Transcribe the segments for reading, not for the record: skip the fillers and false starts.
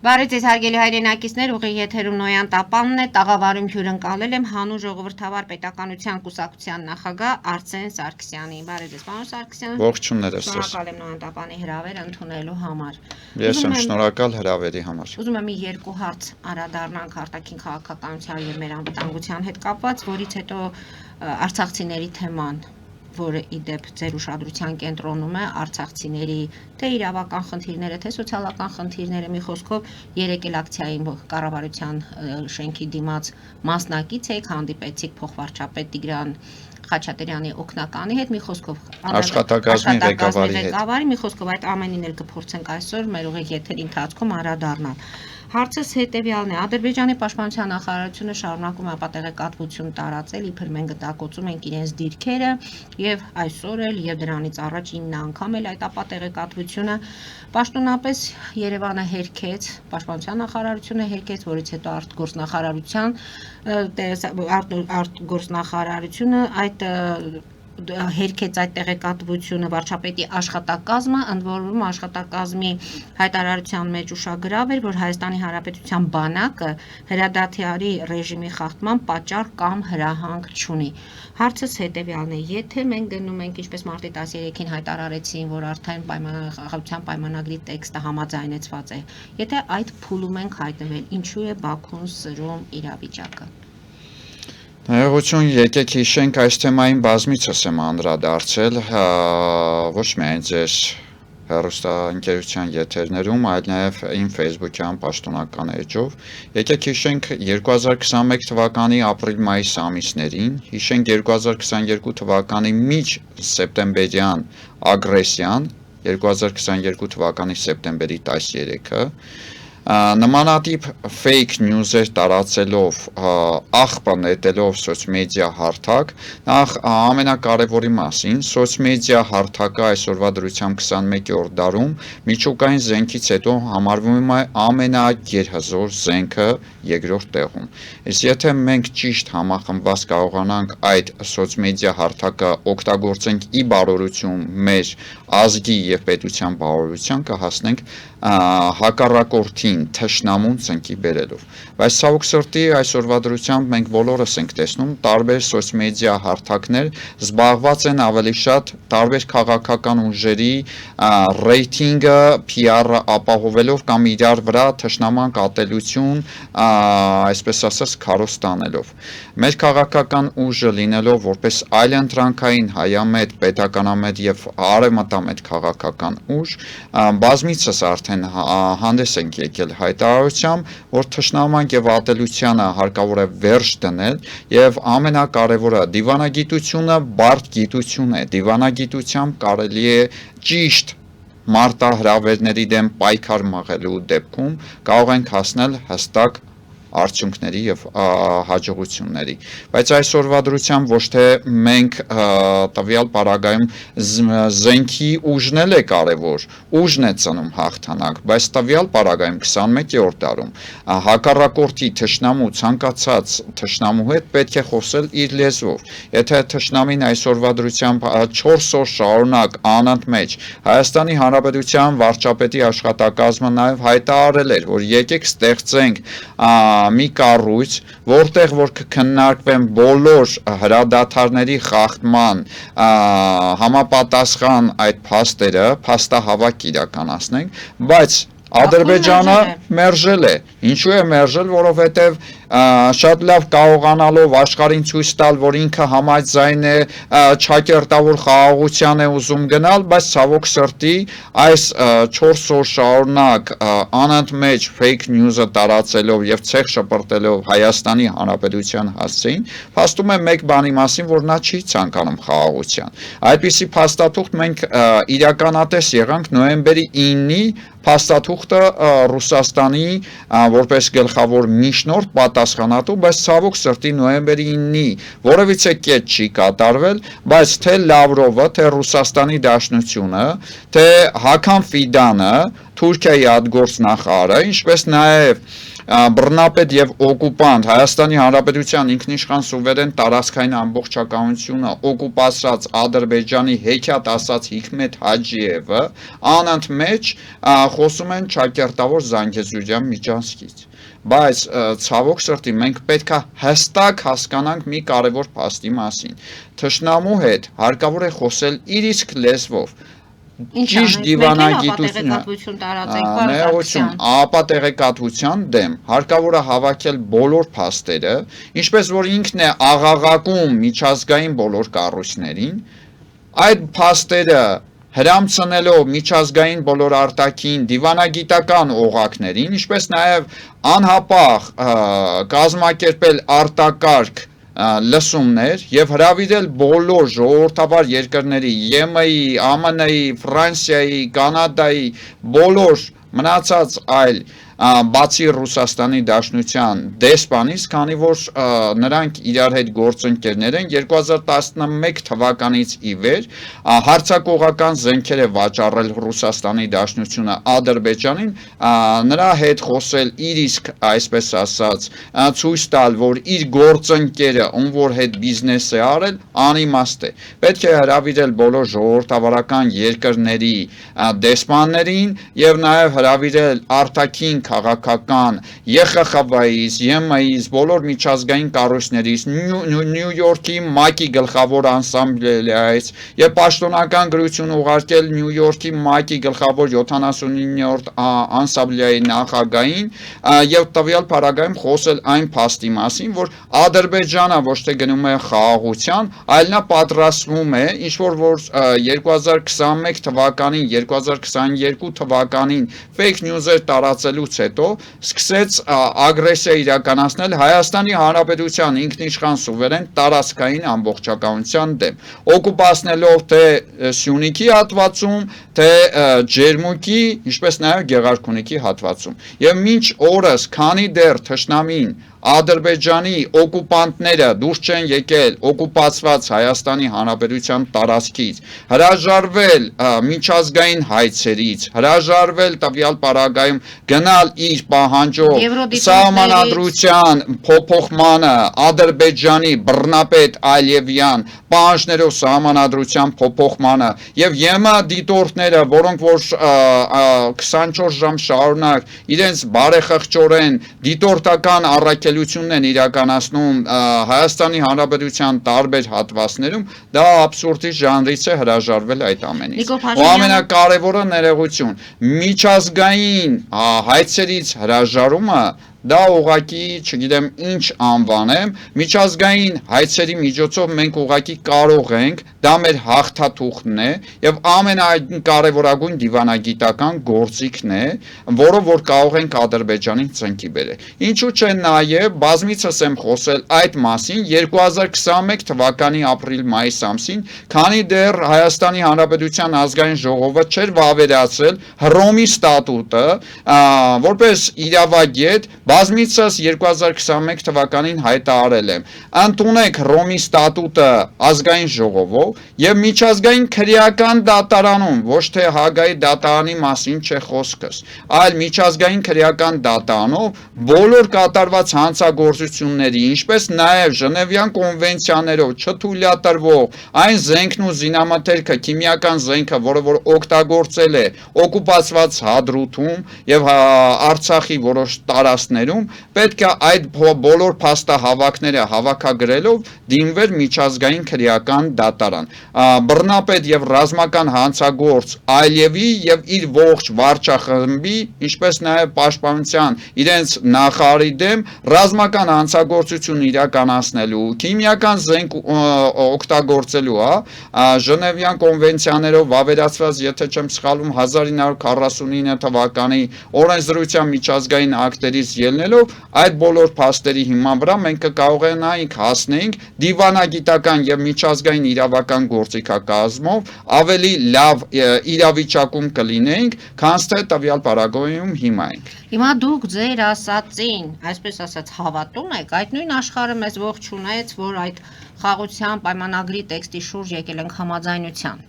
Բարև ձեզ հարգելի հայրենակիցներ, ուղիղ եթերում Նոյան Տապանն է, տաղավարում հյուրընկալել եմ հանուն ժողովրդավար պետականության կուսակցության նախագահ Արսեն Սարգսյանին։ Բարև ձեզ, պարոն Սարգսյան։ Ողջույններ ես։ Շնորհակալ եմ Նոյան Տապանի հրավերը ընդունելու համար։ Ես եմ շնորհակալ հրավերի համար։ Ուզում եմ մի երկու հարց անդրադառնանք արտաքին քաղաքականության եւ մեր անվտանգության հետ կապված, որից հետո արցախցիների թեման, որը ի դեպ ձեր ուշադրության կենտրոնում է, արցախցիների թե իրավական խնդիրները, թե սոցիալական խնդիրները, մի խոսքով երեկ էլ ակցիային կառավարության շենքի դիմաց մասնակից եք, հանդիպեցիք փոխվարչապետ Տիգրան Խաչատրյանի օգնականի հետ, մի խոսքով աշխատակազմի ղեկավարի մի խոսքով այդ ամենին էլ կփորձենք այսօր մեր ուղիղ եթերի ընթացքում անդրադառնալ։ Հարցս հետևյալն է. Ադրբեջանի պաշտպանության նախարարությունը շարունակում է ապատեղեկատվություն տարածել, իբր մենք գտակոծում ենք իրենց դիրքերը եւ այսօր էլ եւ դրանից առաջ 9 անգամ էլ այդ ապատեղեկատվությունը պաշտոնապես Երևանը հերքեց, պաշտպանության նախարարությունը հերքեց, որից հետո արտգործնախարարությունը այդ հերքեց այդ տեղեկատվությունը վարչապետի աշխատակազմը, ընդ որում աշխատակազմի հայտարարության մեջ ուշագրավ էր, որ Հայաստանի Հանրապետության բանակը հրադադարի ռեժիմի խախտման պատճառ կամ հրահանգ չունի։ Հարցս հետևյալն է. եթե մենք գնում ենք, ինչպես մարտի 13-ին հայտարարեցին, որ արդեն խաղաղության պայմանագրի տեքստը համաձայնեցված է, եթե այդ փուլում ենք հայտնվել, ինչու է Բաքուն սրում իրավիճակը։ Ներողություն, եկեք հիշենք այս թեմային բազմիցս եմ անդրադարձել, ոչ միայն ձեզ հեռուստաընկերության եթերներում, այլ նաև իմ Facebook-յան պաշտոնական էջով։ Եկեք հիշենք 2021 թվականի ապրիլ-մայիս ամիսներին, հիշենք 2022 թվականի միջ սեպտեմբերյան ագրեսիան, 2022 թվականի սեպտեմբերի 13-ը, նմանատիպ fake news-եր տարածելով, աղբը նետելով սոցմեդիա հարթակ, նախ ամենակարևորի մասին, սոցմեդիա հարթակը այսօրվա դրությամբ 21-րդ դարում միջուկային զենքից հետո համարվում է ամենագերհզոր զենքը երկրորդ տեղում։ Իսկ եթե մենք ճիշտ համախմբված կարողանանք այդ սոցմեդիա հարթակը օգտագործենք ի բարօրություն մեր ազգի եւ պետության բարօրության, կհասնենք հակառակորդին թշնամուն ծնկի բերելով։ Բայց ցավոք սրտի այսօրվա դրությամբ մենք բոլորս ենք տեսնում տարբեր սոցմեդիա հարթակներ զբաղված են ավելի շատ տարբեր քաղաքական ուժերի ռեյտինգը, PR-ը ապահովելով կամ իրար վրա թշնամանք ատելություն, այսպես ասած, քարոզ տանելով։ Մեր քաղաքական ուժը լինելով որպես այլընտրանքային հայամետ, պետականամետ եւ արևմտամետ քաղաքական ուժ, բազմիցս արդեն հանդես ենք եկել հայտարարությամբ, որ թշնամանք եւ ատելությանը հարկավոր է վերջ դնել եւ ամենակարևորը դիվանագիտությունը բարդ գիտություն է, դիվանագիտությամբ կարելի է ճիշտ մարտահրավերների դեմ պայքար մղելու դեպքում կարող ենք հասնել հստակ արդյունքների եւ հաջողությունների, բայց այսօրվա դրությամբ ոչ թե մենք տվյալ պարագայում զենքի ուժն է կարևոր, ուժն է ծնում հաղթանակ, բայց տվյալ պարագայում 21-րդ դարում հակառակորդի թշնամու ցանկացած թշնամու հետ պետք է խոսել իր լեզվով։ Եթե թշնամին այսօրվա դրությամբ 4 օր շարունակ անընդմեջ Հայաստանի Հանրապետության վարչապետի աշխատակազմը նաեւ հայտարարել էր, որ եկեք ստեղծենք մի կառույց, որտեղ որ կքննարկվեն բոլոր հրադադարների խախտման համապատասխան այդ փաստերը, փաստահավաք իրականացնենք, բայց Ադրբեջանը մերժել է։ Ինչու է մերժել, որովհետև շատ լավ կարողանալով աշխարհին ցույց տալ, որ ինքը համաձայն է ճակերտավոր խաղաղության է ուզում գնալ, բայց ցավոք սրտի այս 4 օր շարունակ անընդմեջ fake news-ը տարածելով եւ ցեղ շպրտելով Հայաստանի Հանրապետության հասցեին, փաստում է մեկ բանի մասին, որ նա չի ցանկանում խաղաղության։ Այդպիսի փաստաթուղթ մենք իրականատես եղանք նոյեմբերի 9-ի փաստաթուղթը Ռուսաստանի որպես գլխավոր միջնորդ պատասխանատու, բայց ցավոք սրտի նոյեմբերի 9-ի որևիցե կետ չի կատարվել, բայց թե Լավրովը, թե Ռուսաստանի Դաշնությունը, թե Հական Ֆիդանը, Թուրքիայի արտգործնախարարը, ինչպես նաև բռնապետ եւ օկուպանտ Հայաստանի Հանրապետության ինքնիշխան սուվերեն տարածքային ամբողջականությունը օկուպացրած Ադրբեջանի հեքիաթ ասած Հիկմետ Հաջիևը անընդմեջ խոսում են ճակերտավոր Զանգեզուրյան միջանցքից բայց ցավոք սրտի մենք պետքա հստակ հասկանանք մի կարևոր փաստի մասին թշնամու հետ հարկավոր է խոսել իր իսկ լեզվով ճիշտ դիվանագիտություն ապա տեղեկատվության դեմ հարկավոր է հավաքել բոլոր փաստերը ինչպես որ ինքն է աղաղակում միջազգային բոլոր կառույցներին այդ փաստերը հրամցնելով միջազգային բոլոր արտաքին դիվանագիտական օղակներին ինչպես նաև անհապաղ կազմակերպել արտակարգ լսումներ եւ հրավիրել բոլոր ժողովրդավար երկրների ԵՄ-ի, ԱՄՆ-ի, Ֆրանսիայի, Կանադայի բոլոր մնացած այլ բացի Ռուսաստանի Դաշնության դեսպանից, քանի որ նրանք իրար հետ գործընկերներ են 2011 թվականից ի վեր հարձակողական զենքեր է վաճառել Ռուսաստանի Դաշնությունը Ադրբեջանին, նրա հետ խոսել իր իսկ, այսպես ասած, ցույց տալ, որ իր գործընկերը, ում որ հետ բիզնես է արել, անիմաստ է։ Պետք է հրավիրել բոլոր ժողովրդավարական երկրների դեսպաններին եւ նաեւ հրավիրել արտաքին քաղաքական ԵԽԽՎ-ից, ԵՄ-ից, բոլոր միջազգային կառույցներից, Նյու Յորքի ՄԱԿ-ի գլխավոր անսամբլեայից եւ պաշտոնական գրություն ուղարկել Նյու Յորքի ՄԱԿ-ի գլխավոր 79-րդ անսամբլեայի նախագահին եւ տվյալ փառագայում խոսել այն փաստի մասին, որ Ադրբեջանը ոչ թե գնում է խաղաղության, այլ նա պատրաստվում է ինչ որ 2021 թվականին, 2022 թվականին fake news-եր տարածելուց հետո սկսեց ագրեսիա իրականացնել Հայաստանի Հանրապետության ինքնիշխան սուվերեն տարածքային ամբողջականության դեմ, օկուպացնելով թե Սյունիքի հատվածում, թե Ջերմուկի, ինչպես նաև Գեղարքունիքի հատվածում։ Եվ մինչ օրս, քանի դեռ թշնամին Ադրբեջանի օկուպանտները դուրս չեն եկել օկուպացված Հայաստանի Հանրապետության տարածքից, հրաժարվել միջազգային հայցերից, հրաժարվել տվյալ պարագայում գնալ իր պահանջով սահմանադրության փոփոխմանը Ադրբեջանի բռնապետ Ալիևյան պահանջներով սահմանադրության փոփոխմանը եւ ԵՄ դիտորդները, որոնք որ 24 ժամ շարունակ իրենց բարեխղճորեն դիտորդական առաքելությունն են իրականացնում Հայաստանի Հանրապետության տարբեր հատվածներում, դա աբսուրդի ժանրից է հրաժարվել այդ ամենից։ Ու ամենակարևորը ներողություն, միջազգային հայցերից հրաժարումը դա ուղղակի, չգիտեմ ինչ անվանեմ, միջազգային հայցերի միջոցով մենք ուղղակի կարող ենք, դա մեր հաղթաթուղթն է եւ ամենակարևորագույն դիվանագիտական գործիքն է, որով որ կարող ենք Ադրբեջանին ծնկի բերել։ Ինչու՞ չէ նաեւ բազմիցս եմ խոսել այդ մասին 2021 թվականի ապրիլ-մայիս ամսին, քանի դեռ Հայաստանի Հանրապետության ազգային ժողովը չէր վավերացրել Հռոմի ստատուտը, որպես իրավագետ բազմիցս 2021 թվականին հայտարարել եմ. ընդունեք Հռոմի ստատուտը ազգային ժողովով եւ միջազգային քրեական դատարանում, ոչ թե Հագայի դատարանի մասին չէ խոսքս, այլ միջազգային քրեական դատարանով բոլոր կատարված հանցագործությունների, ինչպես նաեւ Ժնևյան կոնվենցիաներով չթույլատրվող այն զենքն ու զինամթերքը, քիմիական զենքը, որը որ օգտագործել է օկուպացված Հադրութում եւ Արցախի որոշ տարածքներում, պետք է այդ բոլոր փաստահավաքները հավաքագրելով դիմվեր միջազգային քրեական դատարան։ Բռնապետ եւ ռազմական հանցագործ Ալիևի եւ իր ողջ վարչախմբի, ինչպես նաեւ պաշտպանության իրենց նախարարի դեմ ռազմական հանցագործություն իրականացնելու, քիմիական զենք օգտագործելու, Ժնևյան կոնվենցիաներով վավերացված, եթե չեմ սխալվում, 1949 թվականի օրենսդրության միջազգային ակտերից ելնելով այդ բոլոր փաստերի հիման վրա մենք կկարողանայինք հասնենք դիվանագիտական եւ միջազգային իրավական գործիքակազմով ավելի լավ իրավիճակում կլինենք, քան թե տվյալ պարագայում հիմա ենք։ Հիմա դուք ձեր ասածին, այսպես ասած, հավատում եք, այդ նույն աշխարհը մեզ ողջունեց, որ այդ խաղաղության պայմանագրի տեքստի շուրջ եկել ենք համաձայնության։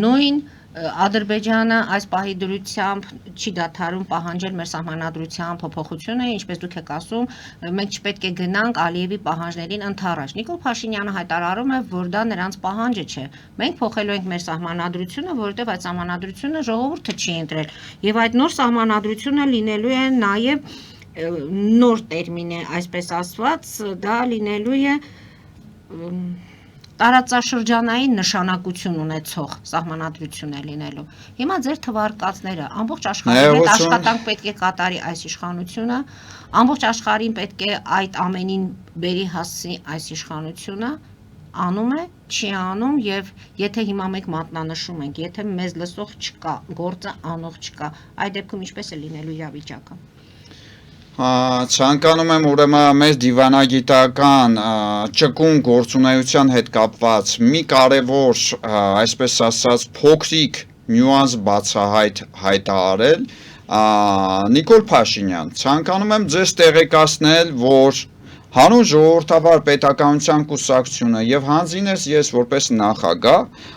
Նույն Ադրբեջանը այս պահի դրությամբ չի դադարում պահանջել մեր սահմանադրության փոփոխությունը, ինչպես դուք եք ասում, մենք չպետք է գնանք Ալիևի պահանջներին ընդառաջ։ Նիկոլ Փաշինյանը հայտարարում է, որ դա նրանց պահանջը չէ։ Մենք փոխելու ենք մեր սահմանադրությունը, որովհետև այդ սահմանադրությունը ժողովուրդը չի ընտրել։ Եվ այդ նոր սահմանադրությունը լինելու է նաև նոր տերմին է, այսպես ասված, դա լինելու է տարածաշրջանային նշանակություն ունեցող սահմանադրություն է լինելու։ Հիմա ձեր թվարկածները ամբողջ աշխարհի հետ աշխատանք պետք է կատարի այս իշխանությունը, ամբողջ աշխարհին պետք է այդ ամենին բերի հասցնի այս իշխանությունը, անում է, չի անում, եւ եթե հիմա մենք մատնանշում ենք, եթե մեզ լսող չկա, գործը անող չկա, այդ դեպքում ինչպես է լինելու իրավիճակը։ Ցանկանում եմ ուրեմն մեր դիվանագիտական ճկուն գործունեության հետ կապված մի կարևոր, այսպես ասած, փոքրիկ նյուանս հայտարարել, Նիկոլ Փաշինյան, ցանկանում եմ ձեզ տեղեկացնել, որ հանուն ժողովրդավար պետականության կուսակցությունը եւ հանձինես ես որպես նախագահ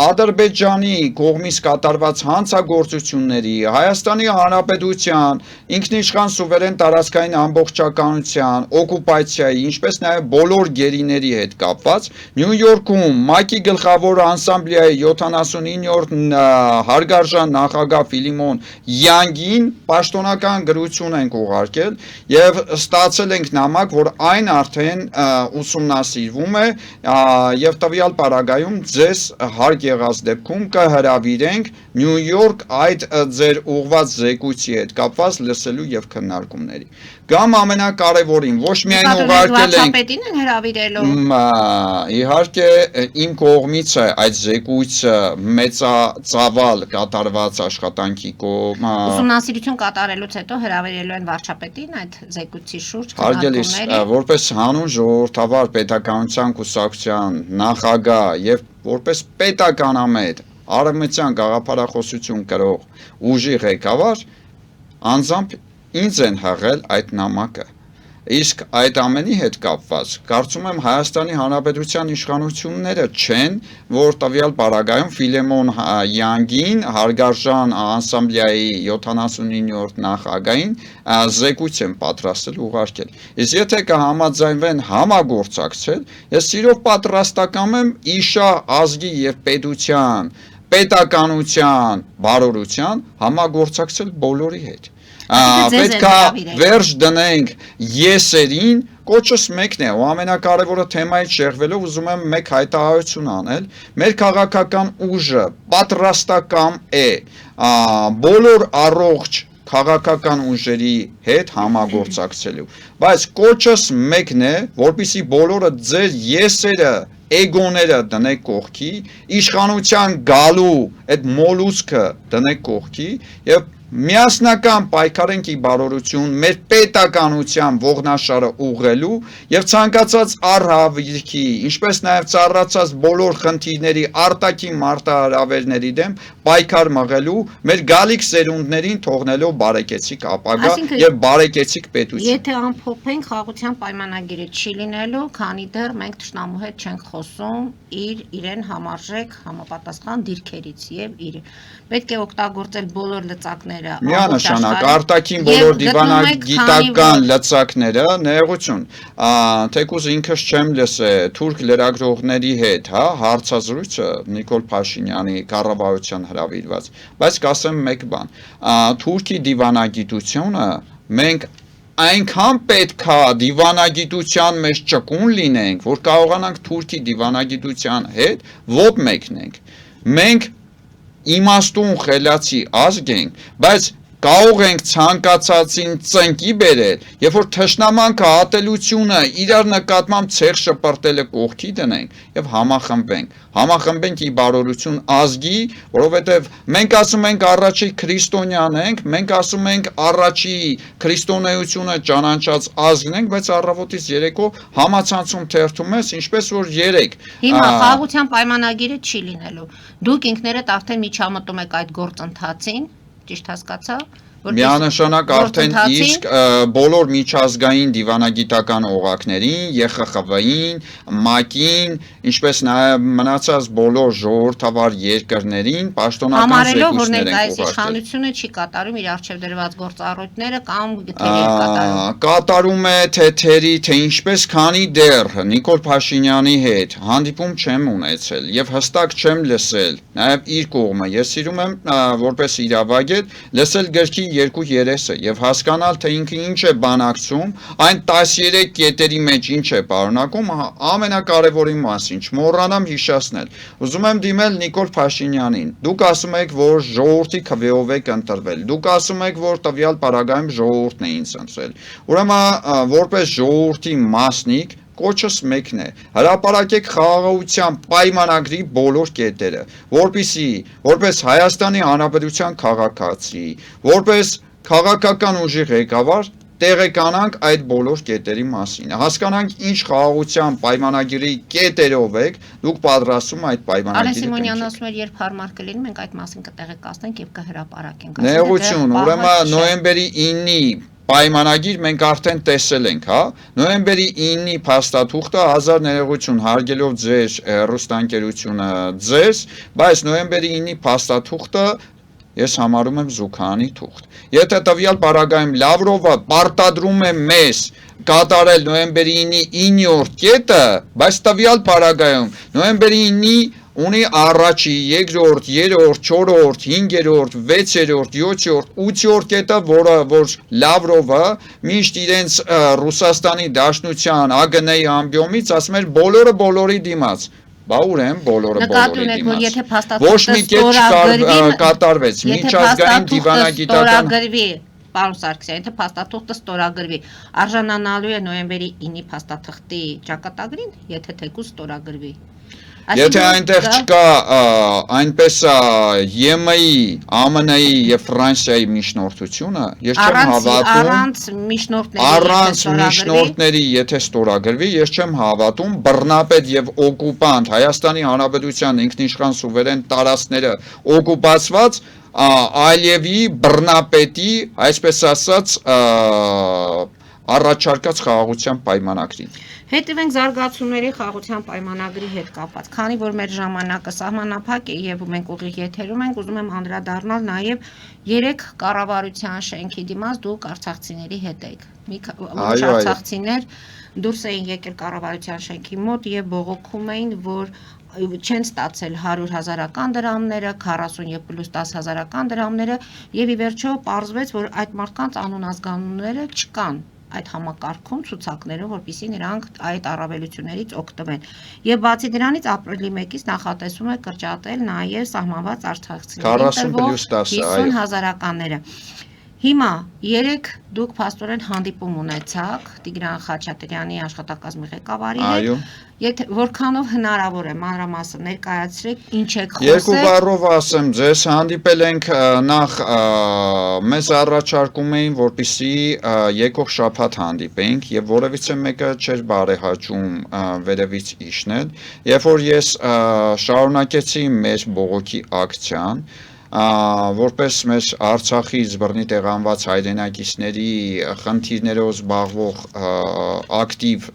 Ադրբեջանի կողմից կատարված հանցագործությունների Հայաստանի Հանրապետության ինքնիշխան սուվերեն տարածքային ամբողջականության օկուպացիայի, ինչպես նաեւ բոլոր գերիների հետ կապված Նյու Յորքում ՄԱԿ-ի գլխավոր ասամբլեայի 79-րդ հարգարժան նախագահ Ֆիլիմոն Յանգին պաշտոնական գրություն ենք ուղարկել եւ ստացել ենք որ այն արդեն ուսումնասիրվում է եւ տվյալ պարագայում ձեզ հարկ եղած դեպքում կհրավիրենք Նյու Յորք այդ ձեր ուղված զեկույցի հետ կապված լսելու եւ քննարկումների կամ ամենակարևորին ոչ միայն ուղարկել ենք վարչապետին են հրավիրելու իհարկե իմ կողմից է այդ զեկույցը մեծածավալ կատարված աշխատանքի կողմ ուսումնասիրություն կատարելուց հետո հրավիրելու են վարչապետին այդ զեկույցի շուրջ որպես հանուն ժողովրդավար պետականության կուսակցության նախագահ եւ որպես պետականամետ արևմտյան գաղափարախոսություն կրող ուժի ղեկավար անձամբ ինձ են հղել այդ նամակը իսկ այդ ամենի հետ կապված կարծում եմ Հայաստանի Հանրապետության իշխանությունները չեն որ տվյալ պարագայում Ֆիլիմոն Յանգին հարգարժան ասամբլեայի 79-րդ նախագահին զեկույց են պատրաստել ուղարկել իսկ եթե կհամաձայնվեն համագործակցել ես սիրով պատրաստակամ եմ իշա ազգի եւ պետության պետականության բարօրության համագործակցել բոլորի հետ պետք է վերջ դնենք եսերին կոչս մեկն է ու ամենակարևորը թեմայից շեղվելով ուզում եմ մեկ հայտարարություն անել մեր քաղաքական ուժը պատրաստակամ է բոլոր առողջ քաղաքական ուժերի հետ համագործակցելու բայց կոչս մեկն է որպեսզի բոլորը ձեր եսերը էգոները դնեք կողքի իշխանության գալու այդ մոլուցքը դնեք կողքի եւ միասնական պայքարենք ի բարօրություն մեր պետականության ողնաշարը ուղղելու եւ ցանկացած առհավիրքի ինչպես նաեւ ծառացած բոլոր խնդիրների արտաքին մարտահրավերների դեմ պայքար մղելու մեր գալիք սերունդներին թողնելով բարեկեցիկ ապագա եւ բարեկեցիկ պետություն եթե ամփոփենք խաղաղության պայմանագիրը չի լինելու քանի դեռ մենք ճշտամու հետ չենք խոսում իրեն համարժեք համապատասխան դիրքերից եւ պետք է օգտագործել բոլոր լծակները միանշանակ արտաքին բոլոր դիվանագիտական լծակները ներողություն թեկուզ ինքս չեմ լսել թուրք լրագրողների հետ հա հարցազրույցը Նիկոլ Փաշինյանի կառավարության հրավիրված բայց կասեմ մեկ բան թուրքի դիվանագիտությունը մենք այնքան պետք է դիվանագիտության մեջ ճկուն լինենք որ կարողանանք թուրքի դիվանագիտության հետ ոտ մեկնենք մենք իմաստուն խելացի ազգ ենք, բայց կարող ենք ցանկացածին ծնկի բերել, երբ որ թշնամանքը ատելությունը իրար նկատմամբ ցեղ շպրտելը կողքի դնենք եւ համախմբենք ի բարօրություն ազգի, որովհետեւ մենք ասում ենք առաջի քրիստոնյան ենք, մենք ասում ենք առաջի քրիստոնեությունը ճանաչած ազգն ենք, բայց առավոտից երեկո համացանցում թերթում ես, ինչպես որ երեք Հիմա խաղաղության պայմանագիրը չի լինելու։ Դուք ինքներդ արդեն միջամտում եք այդ գործընթացին, ճիշտ հասկացա։ Միանշանակ արդեն իսկ բոլոր միջազգային դիվանագիտական օղակներին, ԵԽԽՎ-ին, ՄԱԿ-ին, ինչպես նաև մնացած բոլոր ժողովրդավար երկրներին պաշտոնական զեկույցներ են ուղարկել։ Իշխանությունը չի կատարում իր առջև դրված գործառույթները կամ կատարում։ Կատարում է թերի, թե ինչպես, քանի դեռ Նիկոլ Փաշինյանի հետ հանդիպում չեմ ունեցել եւ հստակ չեմ լսել, նաև իր կողմը։ Ես սիրում եմ որպես իրավագետ լսել գրքի երկու երեսը եւ հասկանալ, թե ինքը ինչ է բանակցում, այն 13 կետերի մեջ ինչ է պարունակում, ամենակարևորի մասին չմոռանամ հիշեցնել։ Ուզում եմ դիմել Նիկոլ Փաշինյանին։ Դուք ասում եք, որ ժողովրդի քվեով եք ընտրվել։ Դուք ասում եք, որ տվյալ պարագայում ժողովուրդն է ինձ ընտրել։ Ուրեմն որպես ժողովրդի մասնիկ կոչս մեկն է, հրապարակեք խաղաղության պայմանագրի բոլոր կետերը, որպես Հայաստանի Հանրապետության քաղաքացի, որպես քաղաքական ուժի ղեկավար տեղեկանանք այդ բոլոր կետերի մասին, հասկանանք ինչ խաղաղության պայմանագրի կետերով եք դուք պատրաստում այդ պայմանագրի։ Արեն Սիմոնյանն ասում էր, երբ հարմար կլինի, մենք այդ մասին կտեղեկացնենք եւ կհրապարակենք։ Նեղություն, ուրեմն նոյեմբերի 9-ի պայմանագիր մենք արդեն տեսել ենք, հա, նոյեմբերի 9-ի փաստաթուղթը 1000 ներողություն հարգելով ձեր հեռուստաընկերությունը ձեզ, բայց նոյեմբերի 9-ի փաստաթուղթը ես համարում եմ զուգանի թուղթ։ Եթե տվյալ պարագայում Լավրովը պարտադրում է մեզ կատարել նոյեմբերի 9-ի 9-րդ կետը, բայց տվյալ պարագայում նոյեմբերի 9-ի ունի առաջի, երկրորդ, երրորդ, չորրորդ, հինգերորդ, վեցերորդ, յոթերորդ, ութերորդ կետը, որ Լավրովը միշտ իրենց Ռուսաստանի Դաշնության ԱԳՆ-ի ամբիոմից ասում էր բոլորի դիմաց։ Բա ուրեմն բոլորի դիմաց։ Ոչ մի կետ չկատարվեց, միջազգային դիվանագիտական Պարոն Սարգսյան, եթե փաստաթուղթը ստորագրվի, արժանանալու է նոյեմբերի 9-ի փաստաթղթի ճակատագրին, եթե թեկուզ ստորագրվի։ Եթե այնտեղ չկա այնպես ԵՄ-ի, ԱՄՆ-ի եւ Ֆրանսիայի միջնորդությունը, ես չեմ հավատում առանց միջնորդների, եթե ստորագրվի, ես չեմ հավատում բռնապետ եւ օկուպանտ Հայաստանի Հանրապետության ինքնիշխան սուվերեն տարածքները օկուպացված Ալիևի բռնապետի, այսպես ասած, առաջարկած խաղաղության պայմանագրին։ Հետևենք զարգացումների խաղաղության պայմանագրի հետ կապված, քանի որ մեր ժամանակը սահմանափակ է եւ մենք ուղիղ եթերում ենք, ուզում եմ անդրադառնալ նաեւ 3 կառավարության շենքի դիմաց դուք արցախցիների հետ եք։ Մի արցախցիներ դուրս էին եկել կառավարության շենքի մոտ եւ բողոքում էին, որ չեն ստացել 100,000-ական դրամները, 40 եւ պլյուս 10,000-ական դրամները եւ ի վերջո պարզվեց, որ այդ մարդկանց անուն ազգանունները չկան այդ համակարգում ցուցակներում, որպեսզի նրանք այդ առավելություններից օգտվեն։ Եվ բացի դրանից ապրիլի 1-ից նախատեսվում է կրճատել նաև սահմանված արցախցիներին տրվող 50,000-ականները։ Հիմա 3 դուք փաստորեն հանդիպում ունեցաք Տիգրան Խաչատրյանի աշխատակազմի ղեկավարի հետ, որքանով հնարավոր է մանրամասն ներկայացրեք, ինչ եք խոսել։ Երկու բառով ասեմ ձեզ, հանդիպել ենք նախ մեզ առաջարկում էին, որպեսզի եկող շաբաթ հանդիպենք եւ որևիցե մեկը չէր բարեհաճում վերևից իջնել, երբ որ ես շարունակեցի մեր բողոքի ակցիան, որպես մեր Արցախից բռնի տեղանված հայրենակիցների խնդիրներով զբաղվող ակտիվ,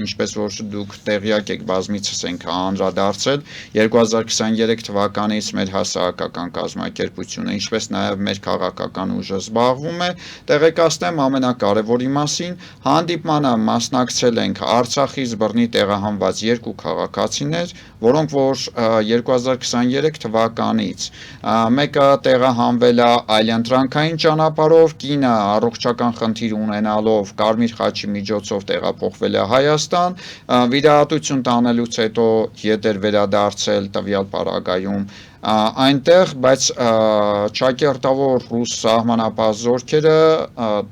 ինչպես որ դուք տեղյակ եք, բազմիցս ենք անդրադարձել 2023 թվականից մեր հասարակական կազմակերպությունը, ինչպես նաև մեր քաղաքական ուժը զբաղվում է, տեղեկացնեմ ամենակարևորի մասին, հանդիպմանը մասնակցել ենք Արցախից բռնի տեղահանված 2 քաղաքացիներ, որոնք որ 2023 թվականից մեկը տեղահանվել է այլընտրանքային ճանապարհով, կինը առողջական խնդիր ունենալով Կարմիր խաչի միջոցով տեղափոխվել է Հայաստան, վիրահատություն տանելուց հետո ետ էր վերադարձել տվյալ պարագայում այնտեղ, բայց ճակերտավոր ռուս սահմանապահ զորքերը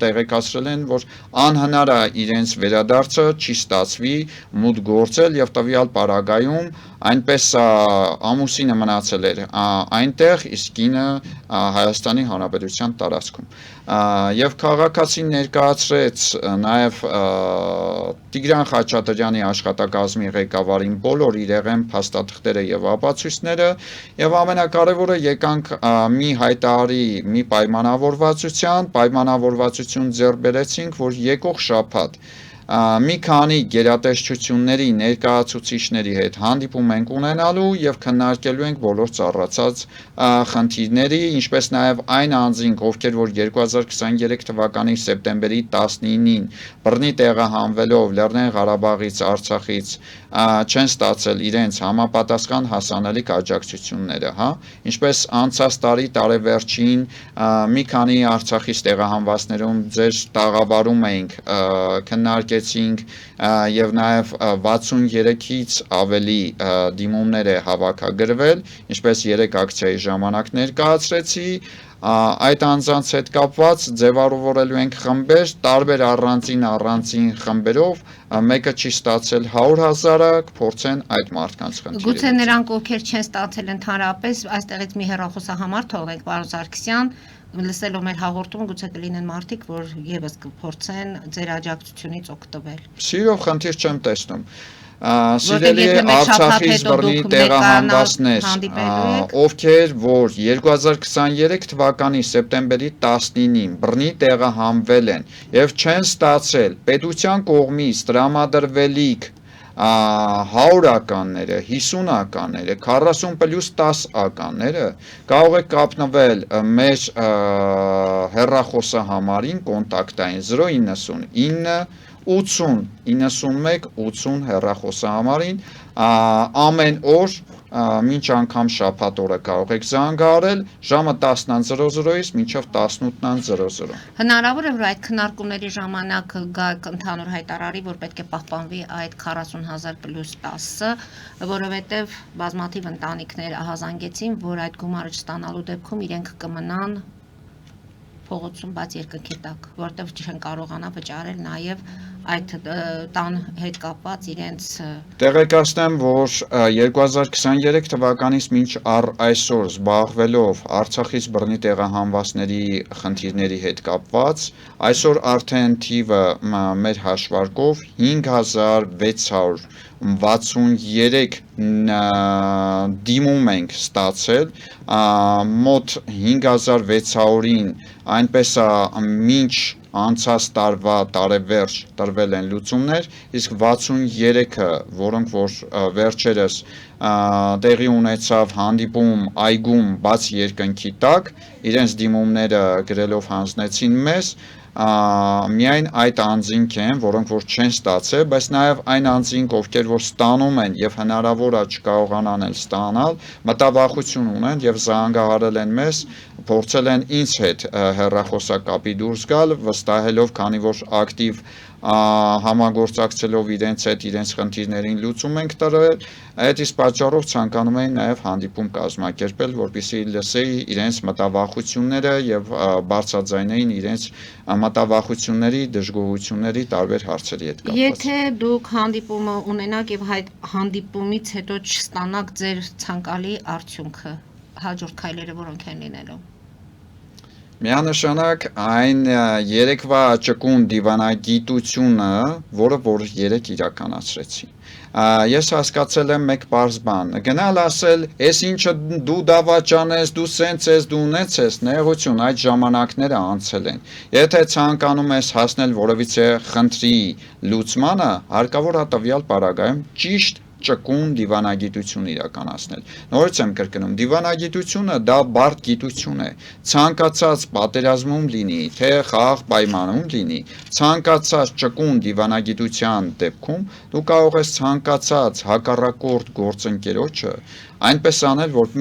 տեղեկացրել են, որ անհնար է իրենց վերադարձը չի ստացվի մուտք գործել եւ տվյալ պարագայում այնպես ամուսինը մնացել էր այնտեղ, իսկ կինը Հայաստանի Հանրապետության տարածքում։ Եվ քաղաքացին ներկայացրեց նաև Տիգրան Խաչատրյանի աշխատակազմի ղեկավարին բոլոր իրեղեն փաստաթղթերը եւ ապացույցները, եւ ամենակարևորը եկանք մի հայտարարի մի պայմանավորվածություն ձեռք բերեցինք, որ եկող շաբաթ մի քանի գերատեսչությունների ներկայացուցիչների հետ հանդիպում ենք ունենալու եւ քննարկելու ենք բոլոր ծառացած խնդիրների, ինչպես նաեւ այն անձինք, ովքեր որ 2023 թվականի սեպտեմբերի 19-ին բռնի տեղահանվելով Լեռնային Ղարաբաղից, Արցախից չեն ստացել իրենց համապատասխան հասանելիք աջակցությունները, հա, ինչպես անցած տարեվերջին մի քանի Արցախից տեղահանվածներում ձեր տաղավարում էինք քննարկեցինք եւ նաեւ 63-ից ավելի դիմումներ է հավաքագրվել, ինչպես 3 ակցիայի ժամանակ ներկայացրեցի, այդ անձանց հետ կապված ձևավորելու ենք խմբեր, տարբեր առանձին խմբերով, մեկը չի ստացել 100,000-ը, կփորձեն այդ մարդկանց խնդիրը։ Գուցե նրանք, ովքեր չեն ստացել ընդհանրապես, այստեղից մի հեռախոսահամար թողնենք, պարոն Սարգսյան, լսելով մեր հաղորդումը, գուցե կլինեն մարդիկ, որ եւս կփորձեն ձեր աջակցությունից օգտվել։ Սիրով խնդիր չեմ տեսնում։ Սիրելի Արցախից բռնի տեղահանվածներ, ովքեր որ 2023 թվականի սեպտեմբերի 19-ին բռնի տեղահանվել են եւ չեն ստացել պետության կողմից տրամադրվելիք 100-ականները, 50-ականները, 40+10 ականները կարող եք կապնվել մեր հեռախոսահամարին կոնտակտային 099 80 91 80 հեռախոսահամարին ամեն օր մինչ անգամ շաբաթ օրը կարող եք զանգահարել ժամը 10:00-ից մինչև 18:00։ Հնարավոր է որ այդ քննարկումների ժամանակ գաք ընդհանուր հայտարարի, որ պետք է պահպանվի այդ 40,000+10-ը, որովհետև բազմաթիվ ընտանիքներ ահազանգեցին, որ այդ գումարը չստանալու դեպքում իրենք կմնան փողոցում բաց երկնքի տակ, որտեղ չեն կարողանա վճարել նաև այդ տան հետ կապված իրենց Տեղեկացնեմ, որ 2023 թվականից մինչ այսօր զբաղվելով Արցախից բռնի տեղահանվածների խնդիրների հետ կապված, այսօր արդեն թիվը մեր հաշվարկով 5663 դիմում ենք ստացել, մոտ 5600-ին այնպես մինչ անցած տարվա տարեվերջ տրվել են լուծումներ, իսկ 63-ը, որոնք որ վերջերս տեղի ունեցավ հանդիպում այգում բաց երկնքի տակ, իրենց դիմումները գրելով հանձնեցին մեզ, միայն այդ անձինք են, որոնք որ չեն ստացել, բայց նաև այն անձինք, ովքեր որ ստանում են եւ հնարավոր է չկարողանան էլ ստանալ, մտավախություն ունեն եւ զանգահարել են մեզ, փորձել են ինձ հետ հեռախոսակապի դուրս գալ, վստահելով, քանի որ ակտիվ համագործակցելով իրենց հետ իրենց խնդիրներին լուծում ենք տրվել, այդ իսկ պատճառով ցանկանում էին նաև հանդիպում կազմակերպել, որպեսզի լսեի իրենց մտավախությունները եւ բարձրաձայնեին իրենց մտավախությունների, դժգոհությունների տարբեր հարցերի հետ կապված։ Եթե դուք հանդիպումը ունենաք եւ այդ հանդիպումից հետո չստանաք ձեր ցանկալի արդյունքը, հաջորդ քայլերը որոնք են լինելու։ Միանշանակ այն երեկվա ճկուն դիվանագիտությունը, որը որ երեք իրականացրեցի։ Ես հասկացել եմ մեկ պարզ բան, գնալ ասել, «Էս ինչը դու դավաճան ես, դու սենց ես, դու ունեց ես», նեղություն, այդ ժամանակները անցել են։ Եթե ցանկանում ես հասնել որևիցե խնդրի լուծմանը, հարկավոր է տվյալ պարագայում ճիշտ ճկուն դիվանագիտություն իրականացնել։ Նորից եմ կրկնում, դիվանագիտությունը դա բարդ գիտություն է։ Ցանկացած պատերազմում լինի, թե խաղաղ պայմանում լինի, ցանկացած ճկուն դիվանագիտության դեպքում դու կարող ես ցանկացած հակառակորդ գործընկերոջը այնպես անել, որ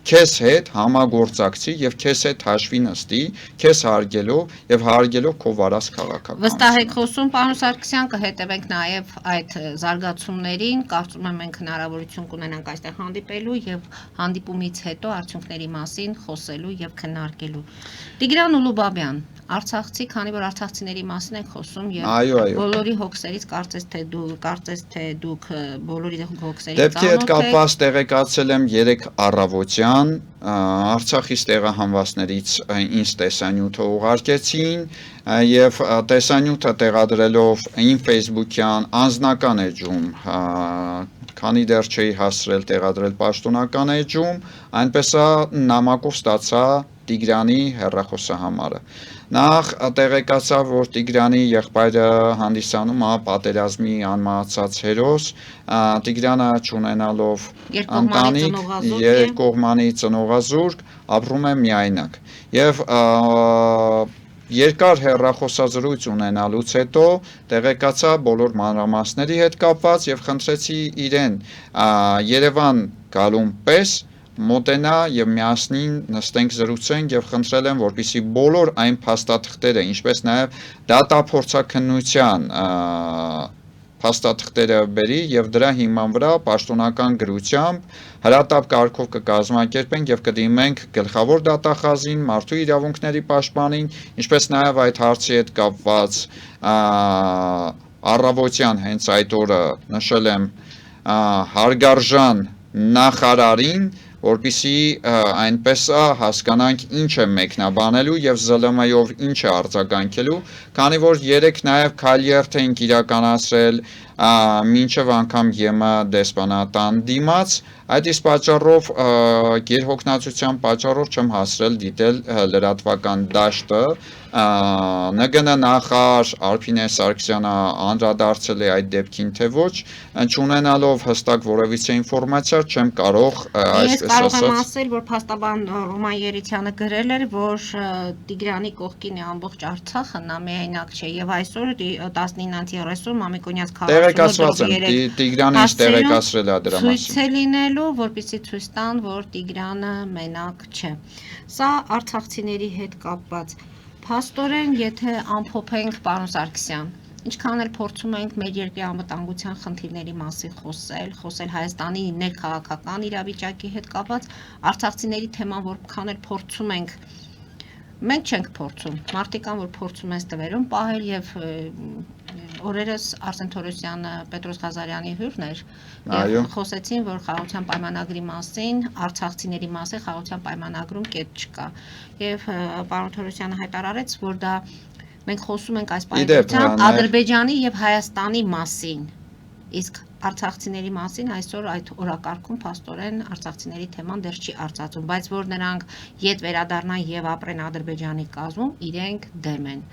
քեզ հետ համագործակցի եւ քեզ հետ հաշվի նստի, քեզ հարգելով եւ հարգելով քո վարած քաղաքականությունը։ Վստահ եք խոսում, պարոն Սարգսյան, կհետևենք նաեւ այդ զարգացումներին, կարծում եմ մենք հնարավորություն կունենանք այստեղ հանդիպելու եւ հանդիպումից հետո արդյունքների մասին խոսելու եւ քննարկելու։ Տիգրան Ուլուբաբյան, Արցախցի, քանի որ արցախցիների մասին ենք խոսում եւ բոլորի հոգսերից կարծես թե դուք բոլորի հոգսերից Դեպքի հետ կապված տեղեկացել եմ 3 առավոտյան Տիգրան Արցախից տեղահանվածներից ինձ տեսանյութը ուղարկեցին եւ տեսանյութը տեղադրելով իմ Facebook-յան անձնական էջում, քանի դեռ չէի հասցրել տեղադրել պաշտոնական էջում, այնպեսա նամակով ստացա Տիգրանի հեռախոսահամարը։ Նախ տեղեկացա, որ Տիգրանի եղբայրը հանդիսանում է պատերազմի անմահացած հերոս, Տիգրանը չունենալով ընտանիք, երկկողմանի ծնողազուրկ, ապրում է միայնակ։ Եվ երկար հեռախոսազրույց ունենալուց հետո տեղեկացա բոլոր մանրամասների հետ կապված եւ խնդրեցի իրեն Երևան գալուն պես մոտենա եւ միասնին նստենք զրուցենք եւ խնդրել եմ, որպեսզի բոլոր այն փաստաթղթերը, ինչպես նաեւ դատափորձաքննության փաստաթղթերը բերի եւ դրա հիման վրա պաշտոնական գրությամբ հրատապ կարգով կկազմակերպենք եւ կդիմենք գլխավոր դատախազին, մարդու իրավունքների պաշտպանին, ինչպես նաեւ այդ հարցի հետ կապված առավոտյան հենց այդ օրը նշել եմ հարգարժան նախարարին, որպեսզի այնպես հասկանանք ինչ է մեկնաբանելու եւ ԶԼՄ-ով ինչ է արձագանքելու, քանի որ երեք նաեւ քայլերթ ենք իրականացրել մինչև անգամ ԵՄ դեսպանատան դիմաց, այդ իսկ պատճառով գերհոգնածության պատճառով չեմ հասրել դիտել լրատվական դաշտը, ՆԳՆ նախարար Արփինե Սարգսյանը անդրադարձել է այդ դեպքին թե ոչ, չունենալով հստակ որևիցե ինֆորմացիա չեմ կարող այսպես ասած։ Ես կարող եմ ասել, որ փաստաբան Ռոման Երիցյանը գրել էր, որ Տիգրանի կողքին է ամբողջ Արցախը, նա միայնակ չէ եւ այսօր 19:30 Մամիկոնյաց տեղեկացված եմ, Տիգրանից տեղեկացրել է դրա մասին։ Ցույց է լինելու, որպեսզի ցույց տան, որ Տիգրանը մենակ չէ։ Սա արցախցիների հետ կապված։ Փաստորեն, եթե ամփոփենք, պարոն Սարգսյան, ինչքան էլ փորձում ենք մեր երկրի անվտանգության խնդիրների մասին խոսել Հայաստանի ներքաղաքական իրավիճակի հետ կապված, արցախցիների թեման որքան էլ փորձում ենք, մենք չենք փորձում, մարդիկ կան, որ փորձում են ստվերում պահել եւ օրերս Արսեն Թորոսյանը Պետրոս Ղազարյանի հյուրն էր եւ խոսեցին, որ խաղաղության պայմանագրի մասին, արցախցիների մասին խաղաղության պայմանագրում կետ չկա։ Եվ պարոն Թորոսյանը հայտարարեց, որ դա մենք խոսում ենք այս պայմանությամբ Ադրբեջանի եւ Հայաստանի մասին։ Իսկ արցախցիների մասին այսօր այդ օրակարգում փաստորեն արցախցիների թեման դեռ չի արծածում, բայց որ նրանք ետ վերադառնան եւ ապրեն Ադրբեջանի կազմում, իրենք դեմ են։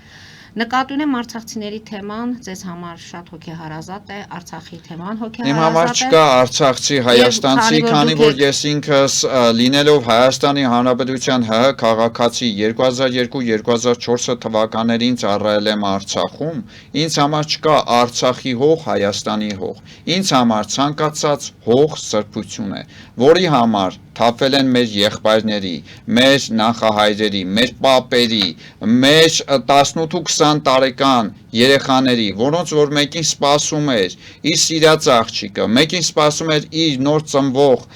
Նկատի ունեմ արցախցիների թեման ձեզ համար շատ հոգեհարազատ է, Արցախի թեման հոգեհարազատ է։ Իմ համար չկա արցախցի, հայաստանցի, քանի որ ես ինքս լինելով Հայաստանի Հանրապետության ՀՀ քաղաքացի 2002-2004 թվականներին ծառայել եմ Արցախում, ինձ համար չկա Արցախի հող, Հայաստանի հող։ Ինձ համար ցանկացած հող սրբություն է, որի համար թափվել են մեր եղբայրների, մեր նախահայրերի, մեր պապերի, մեր 18-20 տարեկան երեխաների, որոնց որ մեկին սպասում էր իր սիրած աղջիկը, մեկին սպասում էր իր նոր ծնվող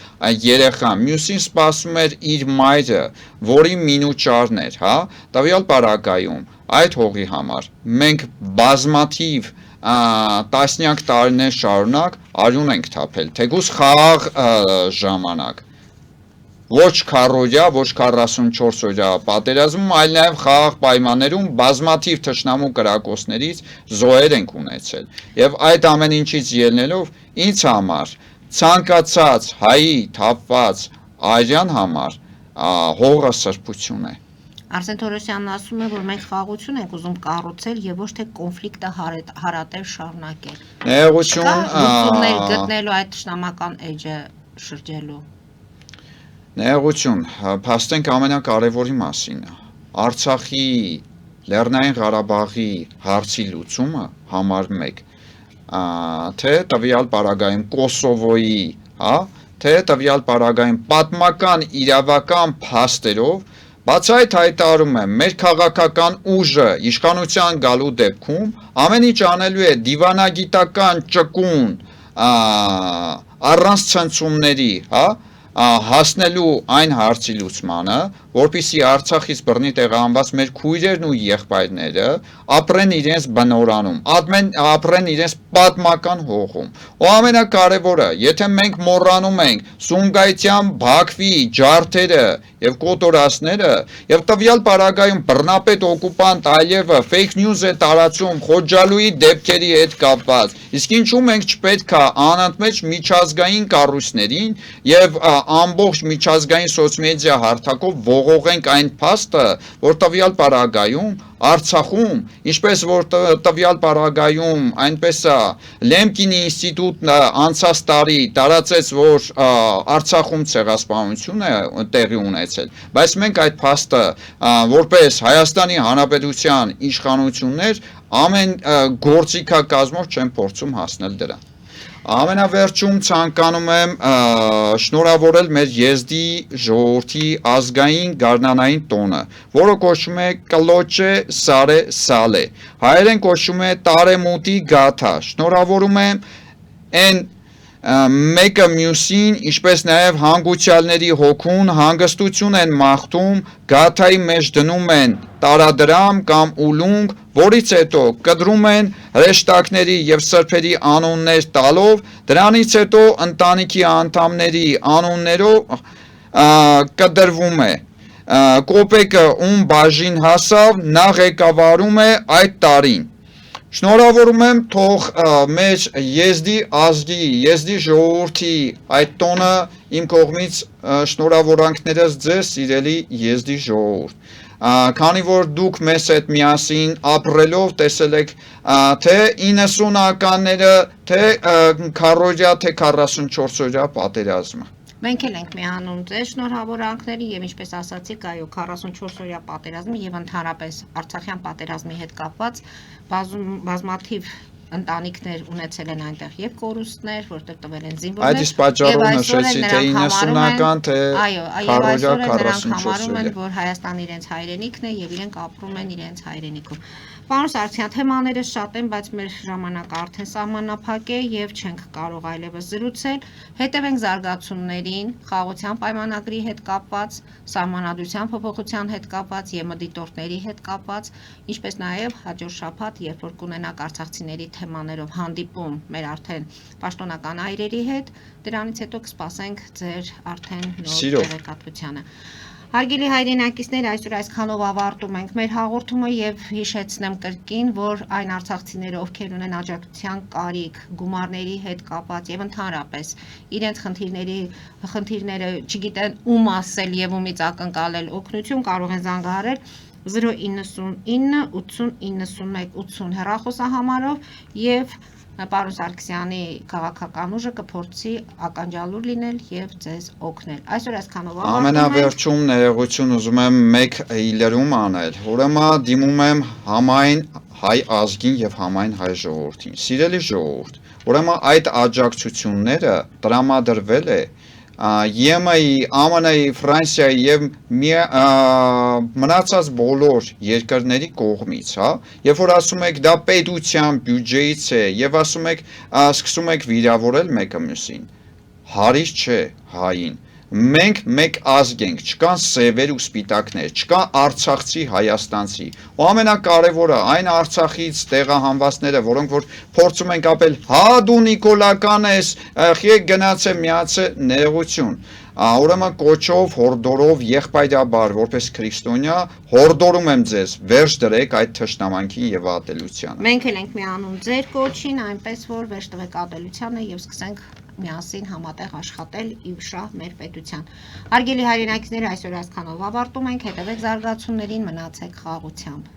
երեխան, մյուսին սպասում էր իր մայրը, որի մինուճարն էր, հա, տվյալ պարագայում այդ հողի համար մենք բազմաթիվ տասնյակ տարիներ շարունակ արյուն ենք թափել, թեկուզ խաղաղ ժամանակ, ոչ քառօրյա, ոչ 44 օրյա պատերազմում, այլ նաև խաղաղ պայմաններում բազմաթիվ թշնամու կրակոցներից զոհեր ենք ունեցել։ Եվ այդ ամեն ինչից ելնելով ինձ համար ցանկացած հայի թափված արյան համար հողը սրբություն է։ Արսեն Թորոսյանն ասում է, որ մենք խաղաղություն ենք ուզում կառուցել եւ ոչ թե կոնֆլիկտը հարատև շարունակել։ Ներողություն գտնելու այդ թշնամական էջը շրջելու։ Ներողություն, փաստենք ամենակարևորի մասին, Արցախի, Լեռնային Ղարաբաղի հարցի լուծումը համար 1, թե տվյալ պարագայում Կոսովոյի, թե տվյալ պարագայում պատմական իրավական փաստերով, բաց այդ հայտարարում եմ, մեր քաղաքական ուժը իշխանության գալու դեպքում ամեն ինչ անելու է դիվանագիտական ճկուն առանց ցնցումների, հասնելու այն հարցի լուծմանը, որպեսզի Արցախից բռնի տեղահանված մեր քույրերն ու եղբայրները ապրեն իրենց բնորանում, ապրեն իրենց պատմական հողում։ Ու ամենակարևորը, եթե մենք մոռանում ենք Սումգայիթյան Բաքվի ջարդերը եւ կոտորածները եւ տվյալ պարագայում բռնապետ օկուպանտ Ալիևը fake news է տարածում Խոջալուի դեպքերի հետ կապված, իսկ ինչու մենք չպետք է անընդմեջ միջազգային կառույցներին եւ ամբողջ միջազգային սոցմեդիա հարթակով ողողենք այն փաստը, որ տվյալ պարագայում Արցախում, ինչպես որ տվյալ պարագայում, այնպես է Լեմկինի ինստիտուտն անցած տարի տարածեց, որ Արցախում ցեղասպանություն է տեղի ունեցել, բայց մենք այդ փաստը որպես Հայաստանի Հանրապետության իշխանություններ ամեն գործիքակազմով չեն փորձում հասնել դրան։ Ամենավերջում ցանկանում եմ շնորհավորել մեր եզդի ժողովրդի ազգային գարնանային տոնը, որը կոչվում է Կլոչե Սարե Սալե, հայերեն կոչվում է Տարեմուտի գաթա։ Շնորհավորում եմ այն մեկը մյուսին, ինչպես նաև հանգուցյալների հոգուն հանգստություն են մաղթում, գաթայի մեջ դնում են տարադրամ կամ ուլունք, որից հետո կտրում են հրեշտակների եւ սրբերի անուններ տալով, դրանից հետո ընտանիքի անդամների անուններով կտրվում է։ Կոպեկը ում բաժին հասավ, նա ղեկավարում է այդ տարին։ Շնորհավորում եմ թող մեր եզդի ազգի, եզդի ժողովրդի այդ տոնը իմ կողմից շնորհավորանքներս ձեզ սիրելի եզդի ժողովուրդ։ Քանի որ դուք մեզ հետ միասին ապրելով տեսել եք թե 90-ականները, թե քառօրյա, թե 44-օրյա պատերազմը։ Մենք էլ ենք միանում ձեզ շնորհավորանքների եւ ինչպես ասացիք, այո 44-օրյա պատերազմի եւ ընդհանրապես Արցախյան պատերազմի հետ կապված բազմաթիվ ընտանիքներ ունեցել են այնտեղ եւ կորուստներ, որտեղ տվել են զինվորներ։ Այդ իսկ պատճառով նշեցի թե 90-ական, թե քառօրյա 44-օրյա, որ Հայաստան իրենց հայրենիքն է եւ իրենք ապրում են իրենց հայրենիքում։ Պարոն Սարգսյան, թեմաները շատ են, բայց մեր ժամանակը արդեն սահմանափակ է եւ չենք կարող այլևս զրուցել։ Հետևենք զարգացումներին, խաղաղության պայմանագրի հետ կապված, սահմանադրության փոփոխության հետ կապված եւ մդիտորդների հետ կապված, ինչպես նաեւ հաջորդ շաբաթ, երբ որ կունենաք արցախցիների թեմաներով հանդիպում մեր արդեն պաշտոնական այրերի հետ, դրանից հետո կսպասենք ձեր արդեն նոր տեղեկատվությանը։ Հարգելի հայրենակիցներ, այսօր այսքանով ավարտում ենք մեր հաղորդումը եւ հիշեցնեմ կրկին, որ այն արցախցիները, ովքեր ունեն աջակցության կարիք, գումարների հետ կապված եւ ընդհանրապես իրենց խնդիրները չգիտեն ում ասել եւ ումից ակնկալել օգնություն, կարող են զանգահարել 099 80 91 80 հեռախոսահամարով եւ Պարոն Սարգսյանի քաղաքական ուժը կփորձի ականջալուր լինել եւ ձեզ օգնել։ Այսօր այսքանով ավարտում ենք։ Ամենավերջում ներողություն ուզում եմ մեկ իլերում անել։ Ուրեմն դիմում եմ համայն հայ ազգին եւ համայն հայ ժողովրդին։ Սիրելի ժողովուրդ, ուրեմն այդ աջակցությունները տրամադրվել է ԵՄ-ի, ԱՄՆ-ի, Ֆրանսիայի եւ մնացած բոլոր երկրների կողմից, հա, երբ որ ասում եք դա պետության բյուջեից է եւ ասում եք սկսում եք վիրավորել մեկը մյուսին, հարիր չէ հային։ Մենք մեկ ազգ ենք, չկան սևեր ու սպիտակներ, չկա արցախցի, հայաստանցի։ Ու ամենակարևորը այն Արցախից տեղահանվածները, որոնք որ փորձում են կապել, հա դու Նիկոլական ես, եք գնացե միացե ներողություն։ Ուրեմն կոչով, հորդորով, եղբայրաբար, որպես քրիստոնյա, հորդորում եմ ձեզ, վերջ դրեք այդ թշնամանքին եւ ատելությանը։ Մենք էլ ենք միանում ձեր կոչին, այնպես որ վերջ տվեք ատելությանը եւ սկսենք միասին համատեղ աշխատել ի շահ մեր պետության։ Հարգելի հայրենակիցներ, այսօր այսքանով ավարտում ենք, հետևեք զարգացումներին, մնացեք խաղաղությամբ։